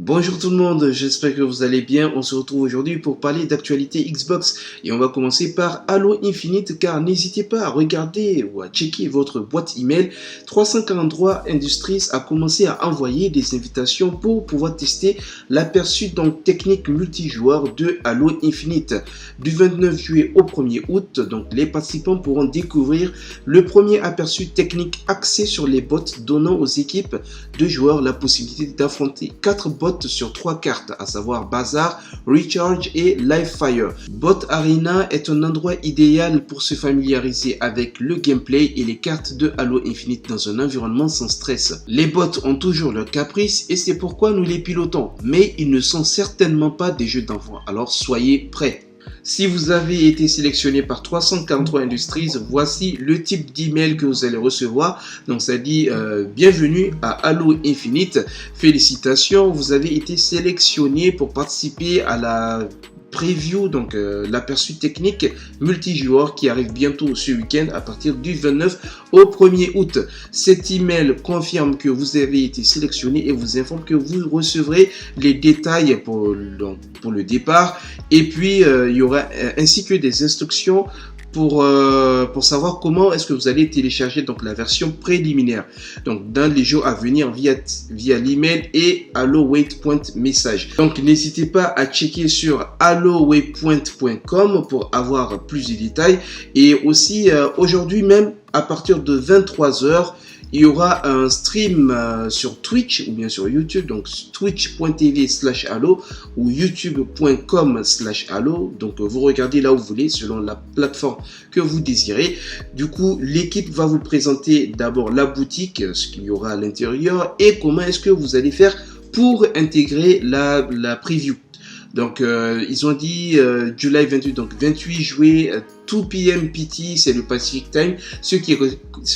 Bonjour tout le monde, j'espère que vous allez bien. On se retrouve aujourd'hui pour parler d'actualité Xbox et on va commencer par Halo Infinite car n'hésitez pas à regarder ou à checker votre boîte email. 343 Industries a commencé à envoyer des invitations pour pouvoir tester l'aperçu donc technique multijoueur de Halo Infinite. Du 29 juillet au 1er août, donc les participants pourront découvrir le premier aperçu technique axé sur les bots, donnant aux équipes de joueurs la possibilité d'affronter 4 bots sur 3 cartes, à savoir Bazaar, Recharge et Livefire. Bot Arena est un endroit idéal pour se familiariser avec le gameplay et les cartes de Halo Infinite dans un environnement sans stress. Les bots ont toujours leurs caprices et c'est pourquoi nous les pilotons, mais ils ne sont certainement pas des jeux d'enfants, alors soyez prêts. Si vous avez été sélectionné par 343 Industries, voici le type d'email que vous allez recevoir. Donc ça dit bienvenue à Halo Infinite. Félicitations, vous avez été sélectionné pour participer à la preview, donc l'aperçu technique multijoueur qui arrive bientôt ce week-end à partir du 29 au 1er août. Cet email confirme que vous avez été sélectionné et vous informe que vous recevrez les détails pour le départ et puis il y aura ainsi que des instructions pour savoir comment est-ce que vous allez télécharger donc la version préliminaire donc dans les jours à venir via l'email et hallowaypoint.message. Donc n'hésitez pas à checker sur hallowaypoint.com pour avoir plus de détails et aussi aujourd'hui même à partir de 23h il y aura un stream sur Twitch ou bien sur YouTube, donc twitch.tv/halo ou youtube.com/halo. Donc vous regardez là où vous voulez selon la plateforme que vous désirez. Du coup, l'équipe va vous présenter d'abord la boutique, ce qu'il y aura à l'intérieur et comment est-ce que vous allez faire pour intégrer la preview. Donc ils ont dit July 28, donc 28 juillet, 2 p.m. PT, c'est le Pacific Time, ce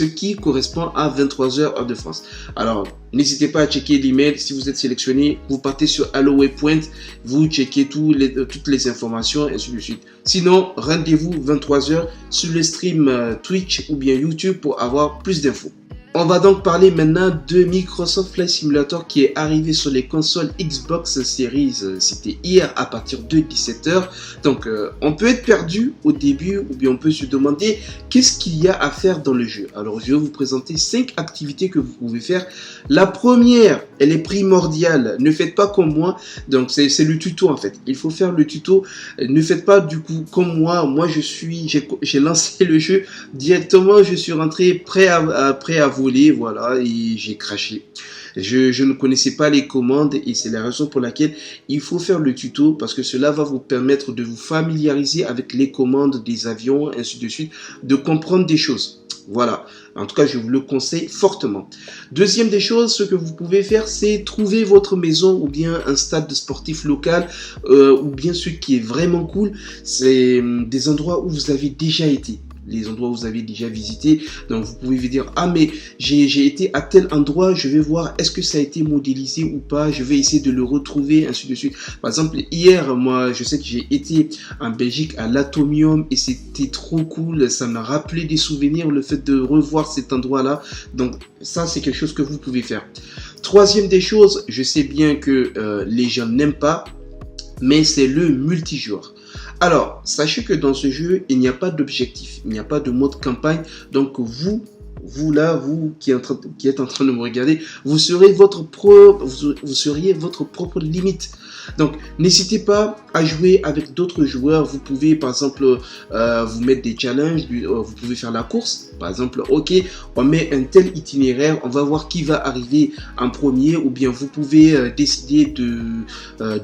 qui correspond à 23h heure de France. Alors n'hésitez pas à checker l'email. Si vous êtes sélectionné, vous partez sur Hallowaypoint, vous checkez toutes les informations et ainsi de suite. Sinon, rendez-vous 23h sur le stream Twitch ou bien YouTube pour avoir plus d'infos. On va donc parler maintenant de Microsoft Flight Simulator qui est arrivé sur les consoles Xbox Series. C'était hier à partir de 17h. Donc on peut être perdu au début ou bien on peut se demander qu'est-ce qu'il y a à faire dans le jeu. Alors je vais vous présenter 5 activités que vous pouvez faire. La première, elle est primordiale. Ne faites pas comme moi. Donc c'est le tuto en fait. Il faut faire le tuto. Ne faites pas du coup comme moi. Moi j'ai lancé le jeu directement. Je suis rentré prêt à voler, voilà, et j'ai craché. Je ne connaissais pas les commandes et c'est la raison pour laquelle il faut faire le tuto parce que cela va vous permettre de vous familiariser avec les commandes des avions, ainsi de suite, de comprendre des choses. Voilà, en tout cas je vous le conseille fortement. Deuxième des choses, ce que vous pouvez faire, c'est trouver votre maison ou bien un stade sportif local ou bien ce qui est vraiment cool, c'est des endroits où vous avez déjà été. Les endroits où vous avez déjà visité, donc vous pouvez vous dire ah mais j'ai été à tel endroit, je vais voir est-ce que ça a été modélisé ou pas, je vais essayer de le retrouver, ainsi de suite. Par exemple hier, moi je sais que j'ai été en Belgique à l'Atomium et c'était trop cool, ça m'a rappelé des souvenirs le fait de revoir cet endroit là, donc ça c'est quelque chose que vous pouvez faire. Troisième des choses, je sais bien que les gens n'aiment pas, mais c'est le multijoueur. Alors, sachez que dans ce jeu, il n'y a pas d'objectif, il n'y a pas de mode campagne. Donc, vous qui êtes en train de me regarder, vous seriez votre propre limite. Donc, n'hésitez pas à jouer avec d'autres joueurs. Vous pouvez, par exemple, vous mettre des challenges. Vous pouvez faire la course. Par exemple, ok, on met un tel itinéraire. On va voir qui va arriver en premier. Ou bien, vous pouvez décider de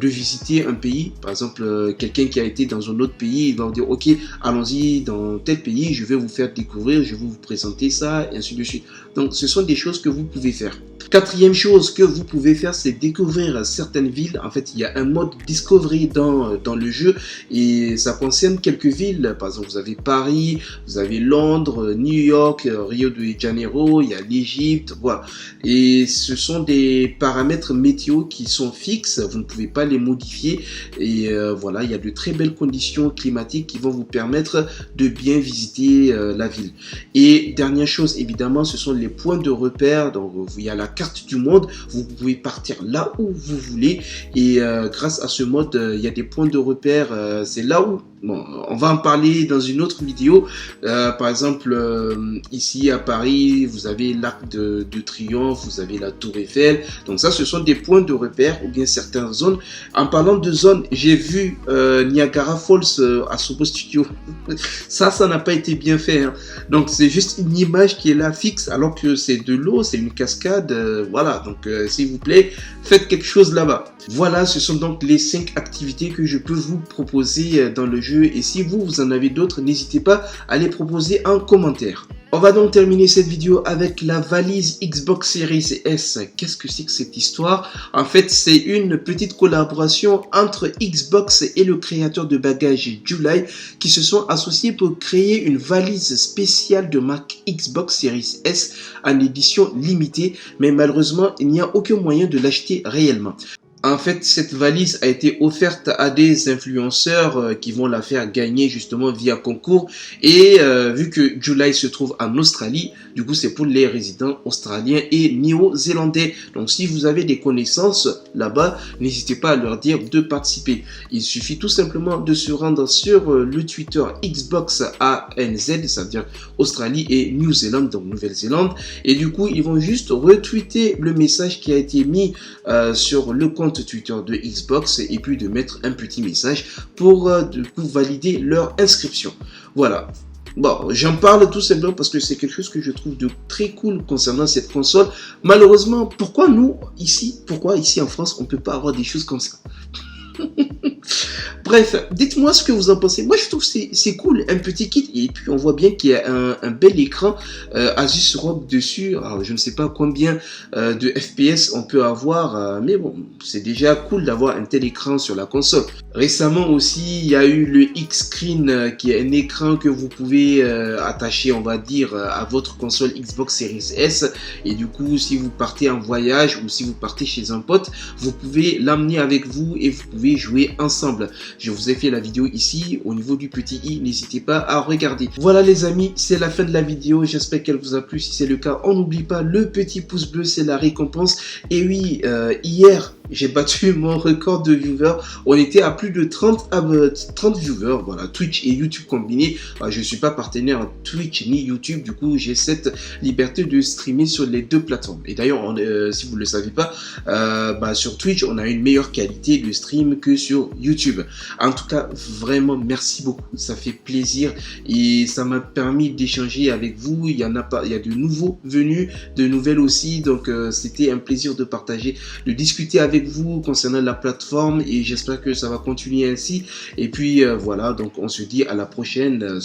visiter un pays. Par exemple, quelqu'un qui a été dans un autre pays, il va vous dire, ok, allons-y dans tel pays. Je vais vous faire découvrir. Je vais vous présenter ça, et ainsi de suite. Donc, ce sont des choses que vous pouvez faire. Quatrième chose que vous pouvez faire, c'est découvrir certaines villes. En fait, il y a un mode Discovery dans le jeu et ça concerne quelques villes. Par exemple, vous avez Paris, vous avez Londres, New York, Rio de Janeiro, il y a l'Égypte, voilà. Et ce sont des paramètres météo qui sont fixes, vous ne pouvez pas les modifier. Et voilà, il y a de très belles conditions climatiques qui vont vous permettre de bien visiter la ville. Et dernière chose, évidemment, ce sont les des points de repère. Donc il y a la carte du monde, vous pouvez partir là où vous voulez et grâce à ce mode, il y a des points de repère. C'est là où, bon, on va en parler dans une autre vidéo. Par exemple, ici à Paris, vous avez l'Arc de Triomphe, vous avez la Tour Eiffel. Donc ça, ce sont des points de repère ou bien certaines zones. En parlant de zones, j'ai vu Niagara Falls à Sobo Studio. Ça n'a pas été bien fait, hein. Donc c'est juste une image qui est là fixe alors que c'est de l'eau, c'est une cascade. Voilà, donc s'il vous plaît, faites quelque chose là-bas. Voilà, ce sont donc les 5 activités que je peux vous proposer dans le jeu. Et si vous en avez d'autres, n'hésitez pas à les proposer en commentaire. On va donc terminer cette vidéo avec la valise Xbox Series S. Qu'est-ce que c'est que cette histoire? En fait, c'est une petite collaboration entre Xbox et le créateur de bagages July qui se sont associés pour créer une valise spéciale de marque Xbox Series S en édition limitée. Mais malheureusement, il n'y a aucun moyen de l'acheter réellement. En fait, cette valise a été offerte à des influenceurs qui vont la faire gagner justement via concours. Et vu que July se trouve en Australie, du coup c'est pour les résidents australiens et néo-zélandais. Donc si vous avez des connaissances là-bas, n'hésitez pas à leur dire de participer. Il suffit tout simplement de se rendre sur le Twitter Xbox ANZ, ça veut dire Australie et New Zealand, donc Nouvelle-Zélande. Et du coup, ils vont juste retweeter le message qui a été mis sur le compte Twitter de Xbox et puis de mettre un petit message pour du coup valider leur inscription. Voilà. Bon, j'en parle tout simplement parce que c'est quelque chose que je trouve de très cool concernant cette console. Malheureusement, pourquoi ici en France, on ne peut pas avoir des choses comme ça? Bref, dites-moi ce que vous en pensez. Moi, je trouve que c'est cool, un petit kit. Et puis, on voit bien qu'il y a un bel écran Asus ROG dessus. Alors, je ne sais pas combien de FPS on peut avoir. Mais bon, c'est déjà cool d'avoir un tel écran sur la console. Récemment aussi, il y a eu le X-Screen qui est un écran que vous pouvez attacher, on va dire, à votre console Xbox Series S. Et du coup, si vous partez en voyage ou si vous partez chez un pote, vous pouvez l'emmener avec vous et vous pouvez jouer ensemble. Je vous ai fait la vidéo ici au niveau du petit i, n'hésitez pas à regarder. Voilà les amis, c'est la fin de la vidéo, j'espère qu'elle vous a plu. Si c'est le cas, on n'oublie pas le petit pouce bleu, c'est la récompense. Et oui, hier j'ai battu mon record de viewers. On était à plus de 30 viewers, voilà, Twitch et YouTube combinés. Je ne suis pas partenaire Twitch ni YouTube, du coup j'ai cette liberté de streamer sur les deux plateformes. Et d'ailleurs, si vous ne le savez pas, sur Twitch, on a une meilleure qualité de stream que sur YouTube. En tout cas, vraiment, merci beaucoup. Ça fait plaisir et ça m'a permis d'échanger avec vous. Il y a de nouveaux venus, de nouvelles aussi. Donc, c'était un plaisir de partager, de discuter avec vous concernant la plateforme et j'espère que ça va continuer ainsi. Et puis, voilà. Donc, on se dit à la prochaine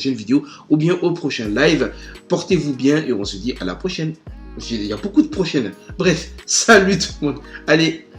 vidéo ou bien au prochain live. Portez-vous bien et on se dit à la prochaine. Il y a beaucoup de prochaines. Bref, salut tout le monde. Allez.